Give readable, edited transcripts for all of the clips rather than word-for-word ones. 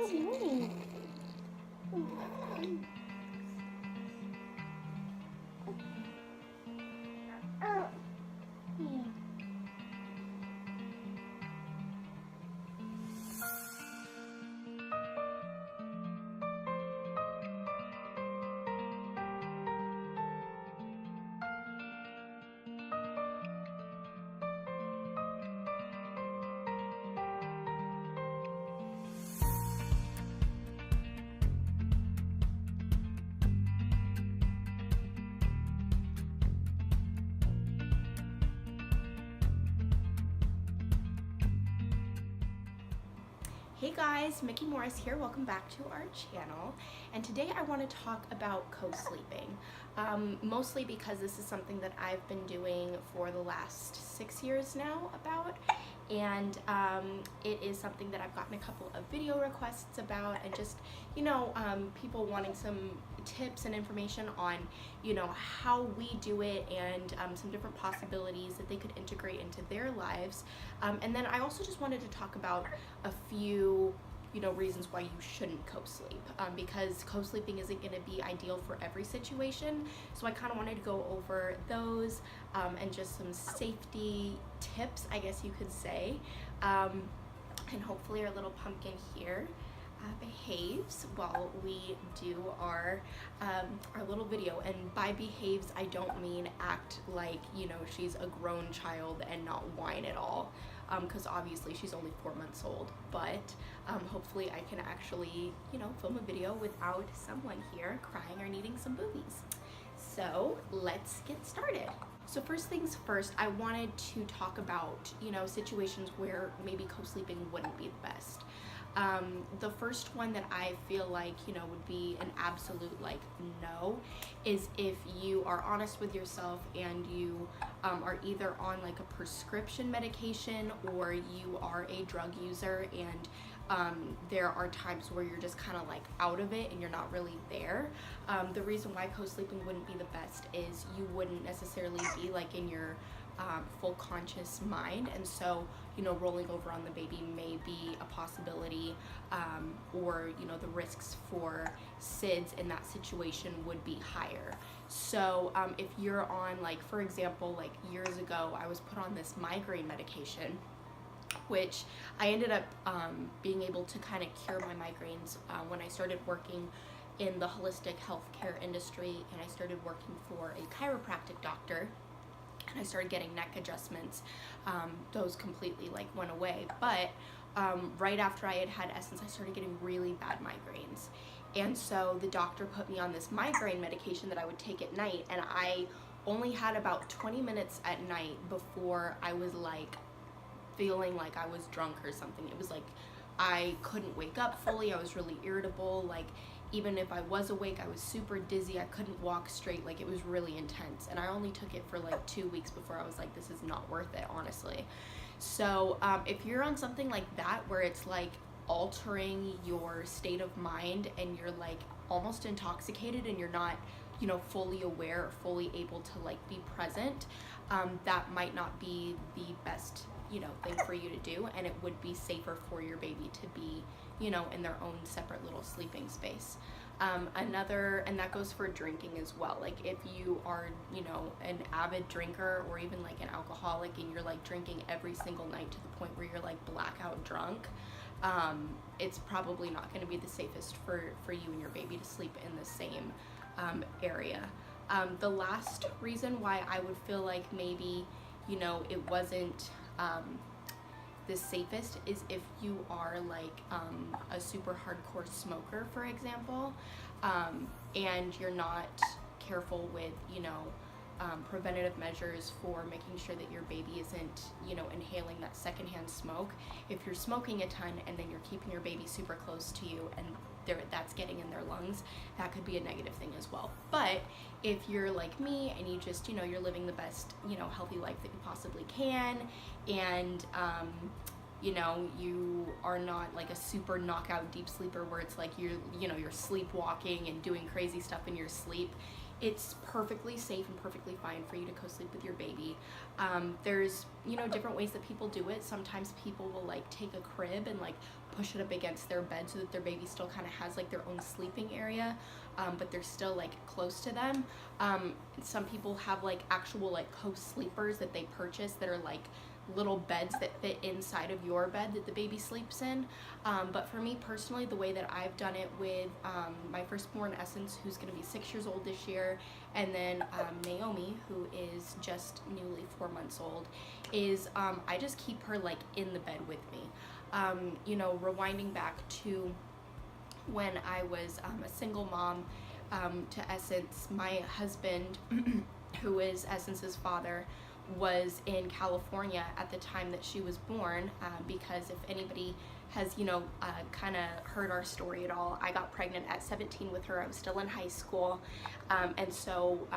doing? Yeah. Hey guys, Mickey Morris here. Welcome back to our channel. And today I want to talk about co-sleeping, mostly because this is something that I've been doing for the last 6 years now and it is something that I've gotten a couple of video requests about, and just, people wanting some tips and information on, how we do it, and some different possibilities that they could integrate into their lives. And then I also just wanted to talk about a few reasons why you shouldn't co-sleep, because co-sleeping isn't going to be ideal for every situation. So I kind of wanted to go over those and just some safety tips, I guess you could say. And hopefully our little pumpkin here behaves while we do our little video. And by behaves, I don't mean act like she's a grown child and not whine at all, because obviously she's only 4 months old. But hopefully I can actually film a video without someone here crying or needing some boobies. So let's get started. So first things first, I wanted to talk about situations where maybe co-sleeping wouldn't be the best. The first one that I feel like would be an absolute no is if you are honest with yourself and you are either on a prescription medication, or you are a drug user, and there are times where you're just kind of out of it and you're not really there. The reason why co-sleeping wouldn't be the best is you wouldn't necessarily be in your full conscious mind, and so rolling over on the baby may be a possibility, or the risks for SIDS in that situation would be higher. So if you're on, for example, years ago I was put on this migraine medication, which I ended up being able to kind of cure my migraines when I started working in the holistic healthcare industry, and I started working for a chiropractic doctor, and I started getting neck adjustments. Those completely went away. But right after I had Essence, I started getting really bad migraines. And so the doctor put me on this migraine medication that I would take at night, and I only had about 20 minutes at night before I was feeling like I was drunk or something. It was I couldn't wake up fully. I was really irritable. Even if I was awake, I was super dizzy. I couldn't walk straight. It was really intense. And I only took it for 2 weeks before I was this is not worth it, honestly. So if you're on something like that, where it's altering your state of mind, and you're almost intoxicated, and you're not fully aware or fully able to be present, that might not be the best thing for you to do, and it would be safer for your baby to be in their own separate little sleeping space. And that goes for drinking as well. If you are an avid drinker, or even an alcoholic, and you're drinking every single night to the point where you're blackout drunk, it's probably not going to be the safest for you and your baby to sleep in the same area. The last reason why I would feel maybe it wasn't the safest is if you are a super hardcore smoker, for example, and you're not careful with preventative measures for making sure that your baby isn't inhaling that secondhand smoke. If you're smoking a ton and then you're keeping your baby super close to you, and that's getting in their lungs, that could be a negative thing as well. But if you're like me, and you just you're living the best healthy life that you possibly can, and you are not a super knockout deep sleeper where it's you're sleepwalking and doing crazy stuff in your sleep, it's perfectly safe and perfectly fine for you to co-sleep with your baby. There's, you know, different ways that people do it. Sometimes people will like take a crib and like push it up against their bed so that their baby still kind of has like their own sleeping area, but they're still like close to them. Some people have like actual like co-sleepers that they purchase that are like little beds that fit inside of your bed that the baby sleeps in. But for me personally, the way that I've done it with my firstborn Essence, who's going to be 6 years old this year, and then Naomi, who is just newly 4 months old, is I just keep her like in the bed with me. You know, rewinding back to when I was a single mom to Essence, my husband, who is Essence's father, was in California at the time that she was born, because if anybody has, you know, kind of heard our story at all, I got pregnant at 17 with her. I was still in high school, and so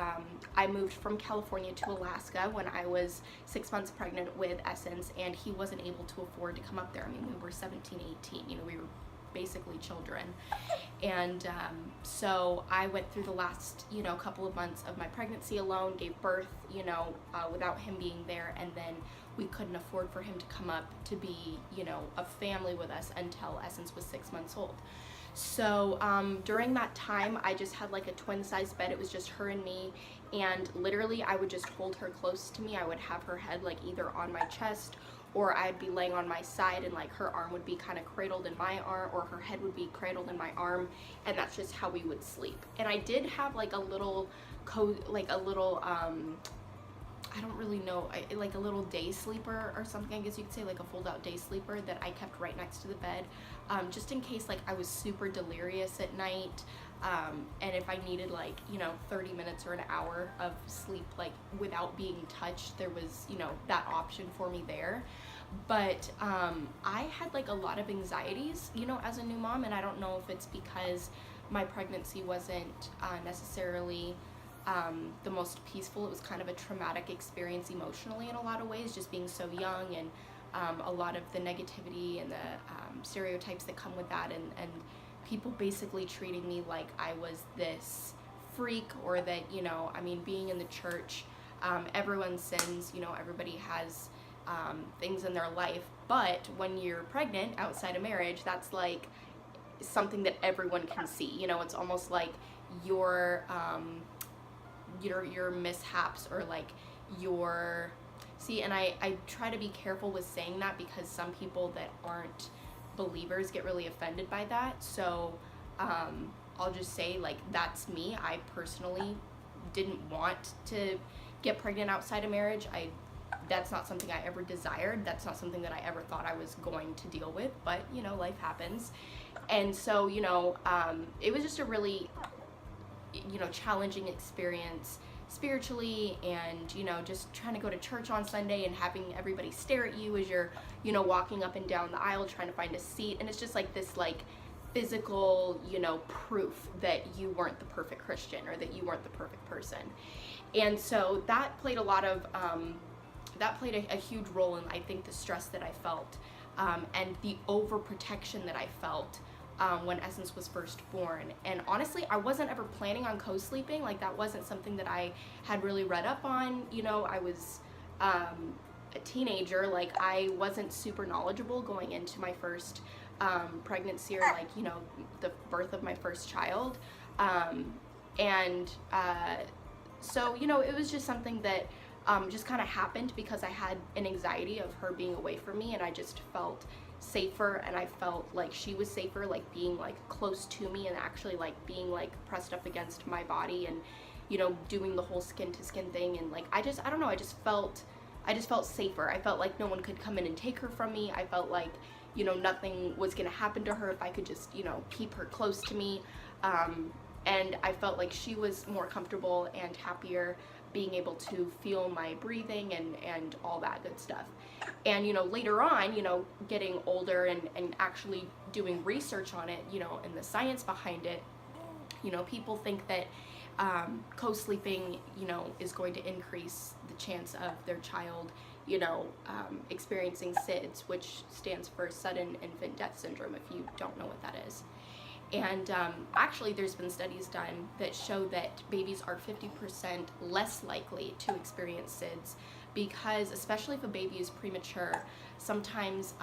I moved from California to Alaska when I was 6 months pregnant with Essence, and he wasn't able to afford to come up there. I mean, we were 17, 18, you know, we were basically children. And so I went through the last, you know, couple of months of my pregnancy alone, gave birth, you know, without him being there, and then we couldn't afford for him to come up to be, you know, a family with us until Essence was 6 months old. So during that time, I just had like a twin size bed. It was just her and me, and literally I would just hold her close to me. I would have her head like either on my chest, or I'd be laying on my side and like her arm would be kind of cradled in my arm, or her head would be cradled in my arm, and that's just how we would sleep. And I did have like a little I don't really know, like a little day sleeper or something, I guess you could say, like a fold out day sleeper that I kept right next to the bed, just in case like I was super delirious at night, and if I needed like, you know, 30 minutes or an hour of sleep like without being touched, there was, you know, that option for me there. But I had like a lot of anxieties, you know, as a new mom, and I don't know if it's because my pregnancy wasn't necessarily the most peaceful. It was kind of a traumatic experience emotionally in a lot of ways, just being so young, and a lot of the negativity and the stereotypes that come with that, and people basically treating me like I was this freak, or that, you know, I mean, being in the church, everyone sins, you know, everybody has things in their life, but when you're pregnant outside of marriage, that's like something that everyone can see. You know, it's almost like your mishaps, or like your, see, and I try to be careful with saying that, because some people that aren't believers get really offended by that. So I'll just say, like, that's me. I personally didn't want to get pregnant outside of marriage. That's not something I ever desired. That's not something that I ever thought I was going to deal with, but, you know, life happens. And so, you know, it was just a really, you know, challenging experience spiritually, and, you know, just trying to go to church on Sunday and having everybody stare at you as you're, you know, walking up and down the aisle trying to find a seat. And it's just like this, like, physical, you know, proof that you weren't the perfect Christian, or that you weren't the perfect person. And so that played a lot of, a huge role in, I think, the stress that I felt, and the overprotection that I felt when Essence was first born. And honestly, I wasn't ever planning on co-sleeping. Like, that wasn't something that I had really read up on. You know, I was a teenager. Like, I wasn't super knowledgeable going into my first pregnancy, or like, you know, the birth of my first child. So, you know, it was just something that just kind of happened because I had an anxiety of her being away from me, and I just felt safer, and I felt like she was safer, like being like close to me, and actually like being like pressed up against my body, and, you know, doing the whole skin to skin thing. And like, I don't know, I just felt safer. I felt like no one could come in and take her from me. I felt like, you know, nothing was gonna happen to her if I could just, you know, keep her close to me. And I felt like she was more comfortable and happier being able to feel my breathing and all that good stuff. And, you know, later on, you know, getting older and actually doing research on it, you know, and the science behind it, you know, people think that co-sleeping, you know, is going to increase the chance of their child, you know, experiencing SIDS, which stands for Sudden Infant Death Syndrome, if you don't know what that is. And actually, there's been studies done that show that babies are 50% less likely to experience SIDS because, especially if a baby is premature, sometimes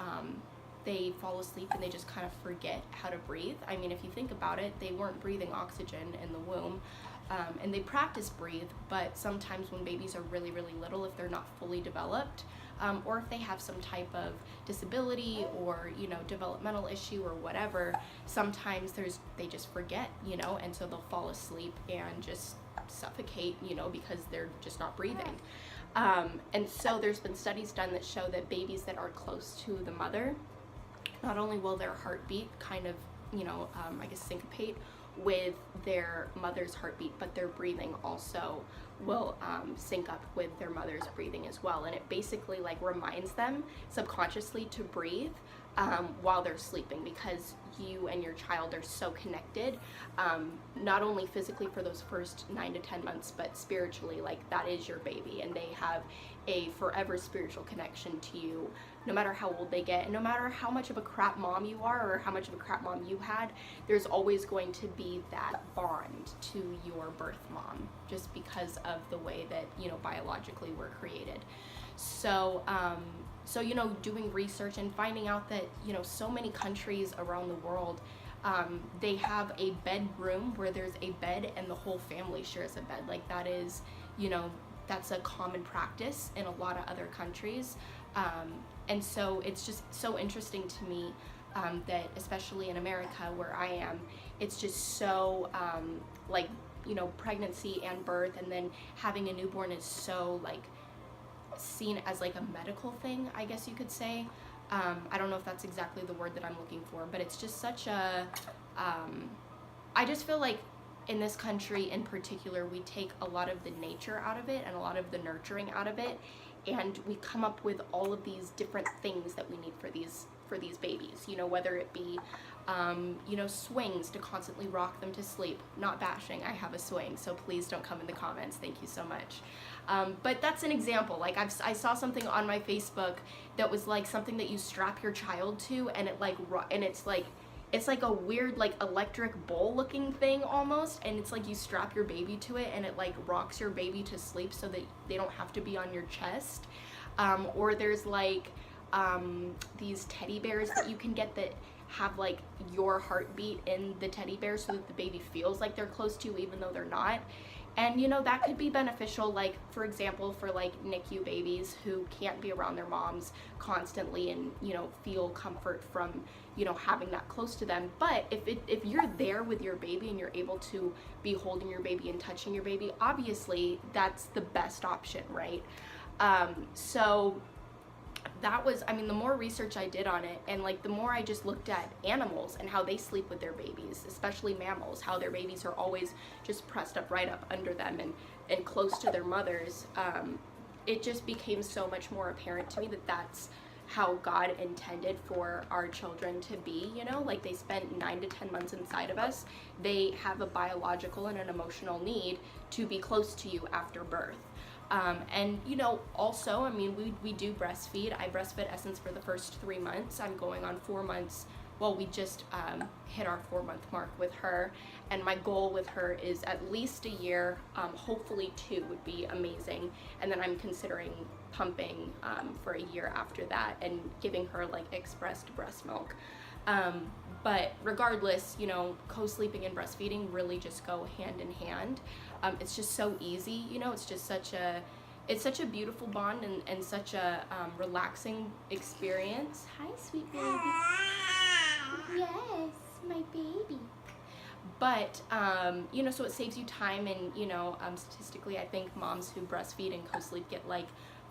they fall asleep and they just kind of forget how to breathe. I mean, if you think about it, they weren't breathing oxygen in the womb. And they practice breathe, but sometimes when babies are really, really little, if they're not fully developed, or if they have some type of disability or, you know, developmental issue or whatever, sometimes they just forget, you know, and so they'll fall asleep and just suffocate, you know, because they're just not breathing. And so there's been studies done that show that babies that are close to the mother, not only will their heartbeat kind of, you know, I guess syncopate with their mother's heartbeat, but their breathing also will sync up with their mother's breathing as well. And it basically like reminds them subconsciously to breathe while they're sleeping, because you and your child are so connected, not only physically for those first 9 to 10 months, but spiritually, like that is your baby and they have a forever spiritual connection to you, no matter how old they get, and no matter how much of a crap mom you are or how much of a crap mom you had, there's always going to be that bond to your birth mom, just because of the way that, you know, biologically we're created. So, you know, doing research and finding out that, you know, so many countries around the world, they have a bedroom where there's a bed and the whole family shares a bed. Like that is, you know, that's a common practice in a lot of other countries. And so it's just so interesting to me that especially in America where I am, it's just so like, you know, pregnancy and birth and then having a newborn is so like seen as like a medical thing, I guess you could say. I don't know if that's exactly the word that I'm looking for, but it's just such a, I just feel like in this country in particular, we take a lot of the nature out of it and a lot of the nurturing out of it, and we come up with all of these different things that we need for these babies, you know, whether it be you know, swings to constantly rock them to sleep. Not bashing, I have a swing, so please don't come in the comments, thank you so much. But that's an example. Like I saw something on my Facebook that was like something that you strap your child to, and it like, and it's like a weird like electric bowl looking thing almost, and it's like you strap your baby to it and it like rocks your baby to sleep so that they don't have to be on your chest. Or there's like these teddy bears that you can get that have like your heartbeat in the teddy bear so that the baby feels like they're close to you even though they're not. And you know, that could be beneficial, like for example for like NICU babies who can't be around their moms constantly and, you know, feel comfort from, you know, having that close to them. But if you're there with your baby and you're able to be holding your baby and touching your baby, obviously that's the best option, right? So that was, I mean, the more research I did on it, and like the more I just looked at animals and how they sleep with their babies, especially mammals, how their babies are always just pressed up right up under them and close to their mothers, it just became so much more apparent to me that that's how God intended for our children to be, you know, like they spent 9 to 10 months inside of us. They have a biological and an emotional need to be close to you after birth. And you know, also, I mean, we do breastfeed. I breastfed Essence for the first 3 months. I'm going on 4 months. Well, we just hit our 4-month mark with her, and my goal with her is at least a year, hopefully 2 would be amazing, and then I'm considering pumping for a year after that and giving her like expressed breast milk. But regardless, you know, co-sleeping and breastfeeding really just go hand in hand. It's just so easy, you know, it's just such a beautiful bond and such a relaxing experience. Hi, sweet baby. Yes, my baby. But, you know, so it saves you time, and, you know, statistically, I think moms who breastfeed and co-sleep get like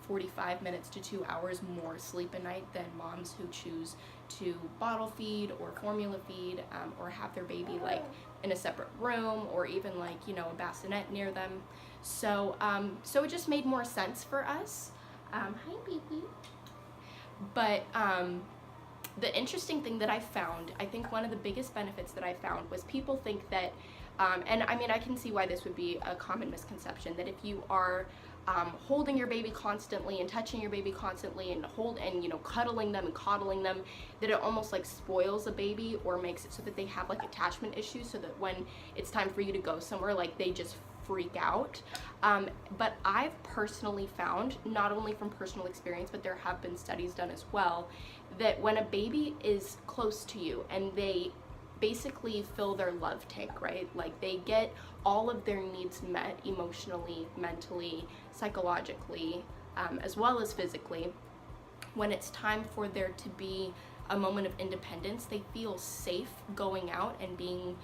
45 minutes to 2 hours more sleep a night than moms who choose to bottle feed or formula feed, or have their baby like in a separate room, or even like, you know, a bassinet near them. So, so it just made more sense for us. Hi, baby. But, the interesting thing that I found, I think one of the biggest benefits that I found was people think that, and I mean, I can see why this would be a common misconception, that if you are holding your baby constantly and touching your baby constantly and cuddling them and coddling them, that it almost like spoils a baby or makes it so that they have like attachment issues, so that when it's time for you to go somewhere, like they just freak out. But I've personally found, not only from personal experience, but there have been studies done as well, that when a baby is close to you and they basically fill their love tank, right? Like they get all of their needs met emotionally, mentally, psychologically, as well as physically. When it's time for there to be a moment of independence, they feel safe going out and being,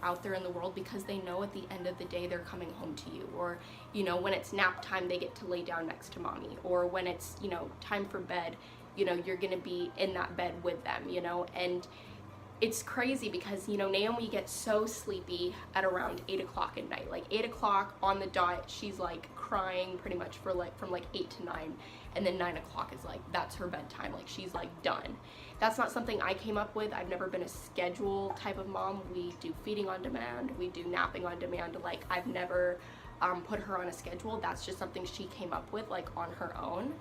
out there in the world, because they know at the end of the day they're coming home to you. Or, when it's nap time, they get to lay down next to mommy. Or when it's, time for bed, you're gonna be in that bed with them, and it's crazy because, Naomi gets so sleepy at around 8 o'clock at night. Like 8 o'clock on the dot, she's like crying pretty much for like from like 8 to 9. And then 9 o'clock is like, that's her bedtime. Like she's like done. That's not something I came up with. I've never been a schedule type of mom. We do feeding on demand. We do napping on demand. Like I've never put her on a schedule. That's just something she came up with like on her own.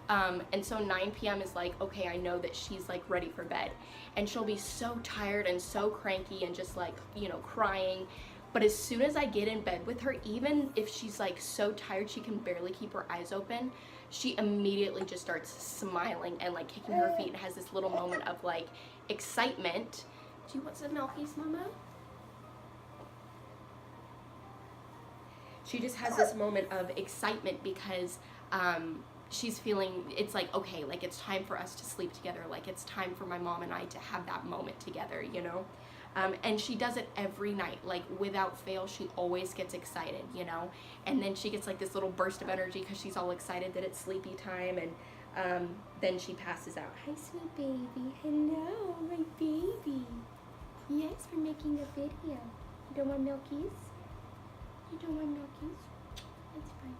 And so 9 p.m. is like, okay, I know that she's like ready for bed, and she'll be so tired and so cranky and just like, crying. But as soon as I get in bed with her, even if she's like so tired she can barely keep her eyes open, she immediately just starts smiling and like kicking her feet and has this little moment of like excitement. Do you want some milkies, Mama? She just has this moment of excitement because she's feeling, it's like, okay, like it's time for us to sleep together. Like it's time for my mom and I to have that moment together, and she does it every night, like without fail. She always gets excited, and then she gets like this little burst of energy because she's all excited that it's sleepy time, and then she passes out. Hi, sweet baby. Hello, my baby. Yes, we're making a video. You don't want milkies? You don't want milkies? That's fine.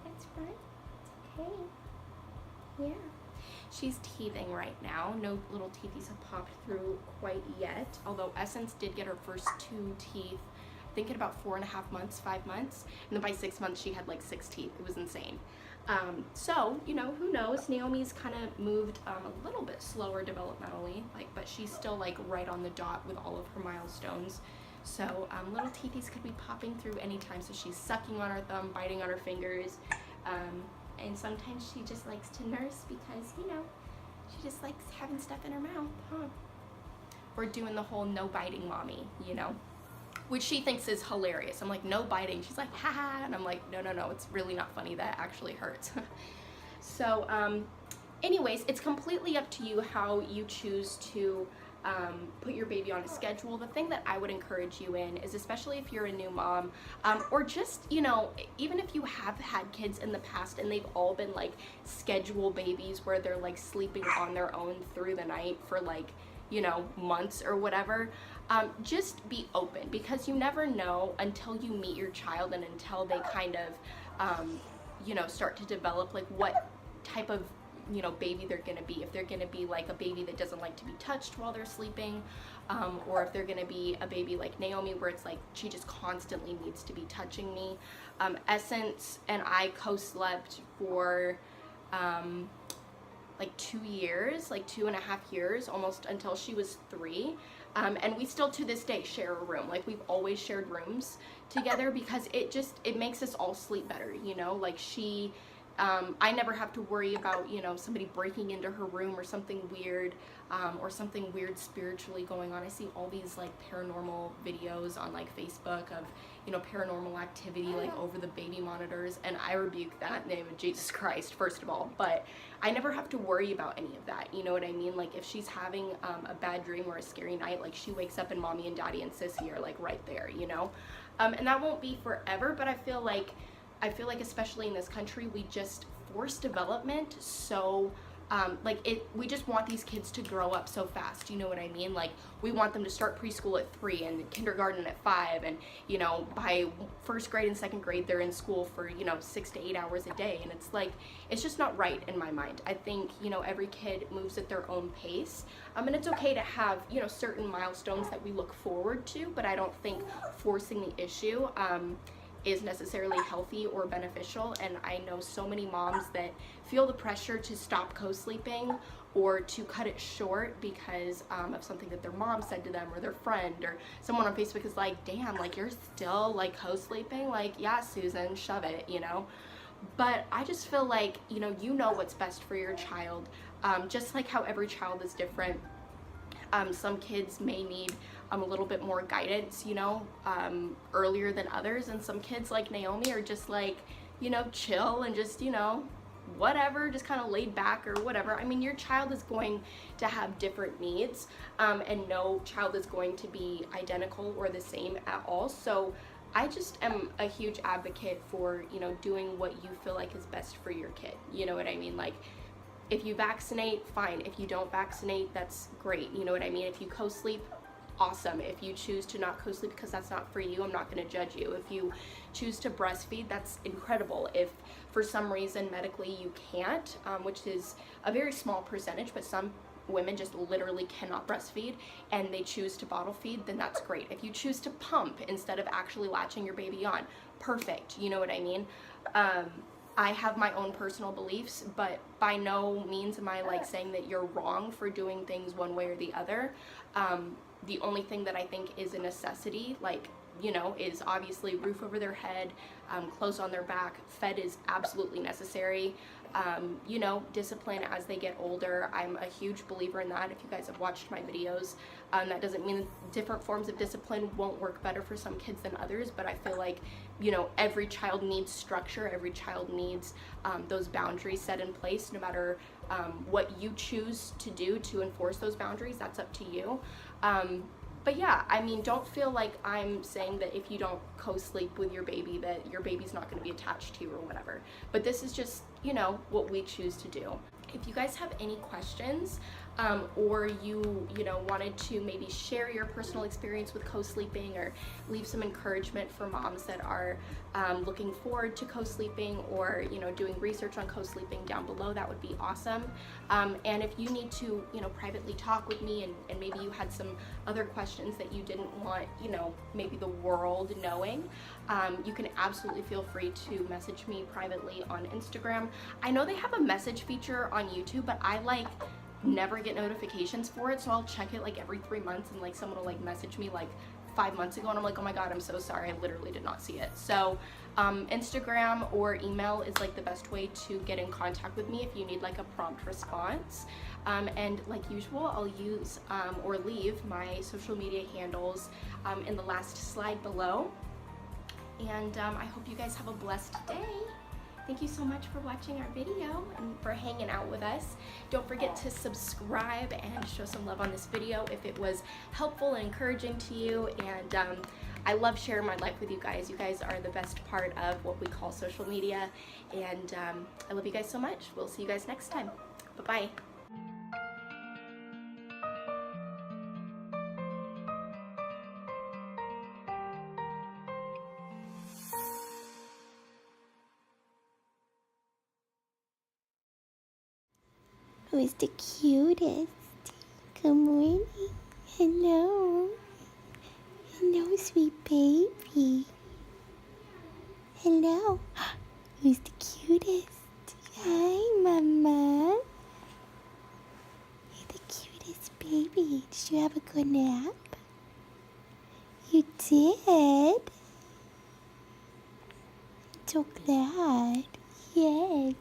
That's fine. It's okay. Yeah. She's teething right now. No little teethies have popped through quite yet, although Essence did get her first 2 teeth, I think in about 4.5 months, 5 months, and then by 6 months she had like 6 teeth. It was insane. So, who knows? Naomi's kind of moved a little bit slower developmentally, but she's still like right on the dot with all of her milestones. So little teethies could be popping through anytime. So she's sucking on her thumb, biting on her fingers, and sometimes she just likes to nurse because, she just likes having stuff in her mouth, huh? Or doing the whole no biting mommy, which she thinks is hilarious. I'm like, no biting. She's like, ha ha. And I'm like, no, it's really not funny. That actually hurts. So anyways, it's completely up to you how you choose to put your baby on a schedule. The thing that I would encourage you in is, especially if you're a new mom, or just, even if you have had kids in the past and they've all been like schedule babies where they're like sleeping on their own through the night for like, months or whatever, just be open, because you never know until you meet your child and until they kind of, start to develop like what type of baby they're gonna be. If they're gonna be like a baby that doesn't like to be touched while they're sleeping, or if they're gonna be a baby like Naomi where it's like she just constantly needs to be touching me. Essence and I co-slept for like 2 years, like 2.5 years, almost until she was 3. And we still to this day share a room. Like we've always shared rooms together because it makes us all sleep better, like she, I never have to worry about, somebody breaking into her room or something weird spiritually going on. I see all these like paranormal videos on like Facebook of, paranormal activity like over the baby monitors, and I rebuke that in the name of Jesus Christ, first of all. But I never have to worry about any of that, you know what I mean? Like if she's having a bad dream or a scary night, like she wakes up and mommy and daddy and sissy are like right there, and that won't be forever. But I feel like especially in this country, we just force development so we just want these kids to grow up so fast, you know what I mean? Like we want them to start preschool at 3 and kindergarten at 5, and by 1st grade and 2nd grade they're in school for 6 to 8 hours a day, and it's like, it's just not right in my mind. I think every kid moves at their own pace, and it's okay to have certain milestones that we look forward to, but I don't think forcing the issue is necessarily healthy or beneficial. And I know so many moms that feel the pressure to stop co-sleeping or to cut it short because of something that their mom said to them or their friend, or someone on Facebook is like, damn, like you're still like co-sleeping, like, yeah, Susan, shove it, you know. But I just feel like, you know what's best for your child, just like how every child is different. Some kids may need a little bit more guidance, earlier than others, and some kids like Naomi are just like, chill and just, whatever, just kind of laid back or whatever. I mean, your child is going to have different needs, and no child is going to be identical or the same at all. So I just am a huge advocate for, doing what you feel like is best for your kid. You know what I mean? Like, if you vaccinate, fine. If you don't vaccinate, that's great. You know what I mean? If you co-sleep, awesome. If you choose to not co-sleep because that's not for you, I'm not going to judge you. If you choose to breastfeed, that's incredible. If for some reason medically you can't, which is a very small percentage, but some women just literally cannot breastfeed and they choose to bottle feed, then that's great. If you choose to pump instead of actually latching your baby on, perfect. You know what I mean? I have my own personal beliefs, but by no means am I like saying that you're wrong for doing things one way or the other. The only thing that I think is a necessity, like, is obviously roof over their head, clothes on their back. Fed is absolutely necessary. Discipline as they get older. I'm a huge believer in that. If you guys have watched my videos, that doesn't mean different forms of discipline won't work better for some kids than others, but I feel like, every child needs structure. Every child needs those boundaries set in place, no matter what you choose to do to enforce those boundaries. That's up to you. But yeah, I mean, don't feel like I'm saying that if you don't co-sleep with your baby that your baby's not going to be attached to you or whatever. But this is just, what we choose to do. If you guys have any questions, or you wanted to maybe share your personal experience with co-sleeping, or leave some encouragement for moms that are looking forward to co-sleeping, or doing research on co-sleeping, down below, that would be awesome. And if you need to privately talk with me, and maybe you had some other questions that you didn't want maybe the world knowing, you can absolutely feel free to message me privately on Instagram. I know they have a message feature on YouTube, but I never get notifications for it, so I'll check it every 3 months, and someone will message me 5 months ago, and I'm like, oh my god, I'm so sorry, I literally did not see it. So Instagram or email is the best way to get in contact with me if you need a prompt response. And like usual, I'll use or leave my social media handles in the last slide below. And I hope you guys have a blessed day. Thank you so much for watching our video and for hanging out with us. Don't forget to subscribe and show some love on this video if it was helpful and encouraging to you. And I love sharing my life with you guys. You guys are the best part of what we call social media. And I love you guys so much. We'll see you guys next time. Bye-bye. Who's the cutest? Good morning. Hello. Hello, sweet baby. Hello. Who's the cutest? Hi, Mama. You're the cutest baby. Did you have a good nap? You did? I'm so glad. Yes.